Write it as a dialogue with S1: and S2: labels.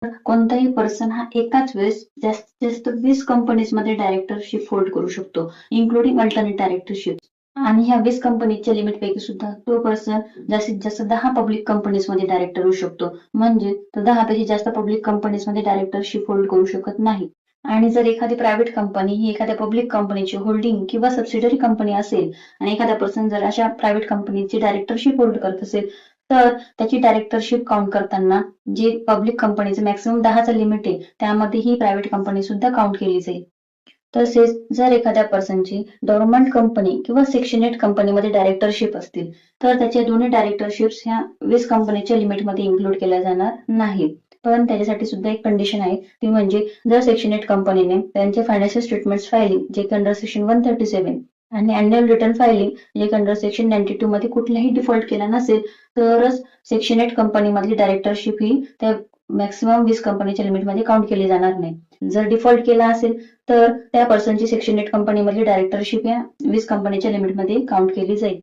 S1: कोणताही पर्सन हा एकाच वेळेस जास्तीत जास्त 20 कंपनीजमध्ये डायरेक्टरशिप होल्ड करू शकतो, इन्क्लुडिंग अल्टरनेट डायरेक्टरशिप. आणि ह्या 20 कंपनीच्या लिमिट पैकी सुद्धा तो पर्सन जास्तीत जास्त 10 पब्लिक कंपनीजमध्ये डायरेक्टर होऊ शकतो. म्हणजे तो 10 पैकी जास्त पब्लिक कंपनीजमध्ये डायरेक्टरशिप होल्ड करू शकत नाही. आणि जर एखादी प्रायव्हेट कंपनी ही एखाद्या पब्लिक कंपनीची होल्डिंग किंवा सबसिडरी कंपनी असेल आणि एखादा पर्सन जर अशा प्रायव्हेट कंपनीची डायरेक्टरशिप होल्ड करत असेल, तर त्याची डायरेक्टरशिप काउंट करताना जे पब्लिक कंपनीचं मॅक्सिमम 10चं लिमिट आहे त्यामध्ये ही प्रायव्हेट कंपनी सुद्धा काउंट केली जाईल. तसेच जर एखाद्या पर्सनची गव्हर्नमेंट कंपनी किंवा सेक्शन 8 कंपनीमध्ये डायरेक्टरशिप असतील, तर त्याच्या दोन्ही डायरेक्टरशिप्स ह्या 20 कंपनीच्या लिमिटमध्ये इन्क्लूड केल्या जाणार नाहीत. पण त्याच्यासाठी सुद्धा एक कंडिशन आहे, ती म्हणजे जर सेक्शन 8 कंपनीने त्यांचे फायनान्शियल स्टेटमेंट्स फायलिंग जे अंडर सेक्शन 137 आणि अॅन्युअल रिटर्न फायलिंग जे अंडर सेक्शन 92 मध्ये कुठलाही डिफॉल्ट केला नसेल, तरच सेक्शन 8 कंपनीमधली डायरेक्टरशिप ही त्या मॅक्सिमम 20 कंपनीच्या लिमिटमध्ये काउंट केली जाणार नाही. जर डिफॉल्ट केला असेल तर त्या पर्सनची सेक्शन 8 कंपनीमधली डायरेक्टरशिप या 20 कंपनीच्या लिमिटमध्ये काउंट केली जाईल.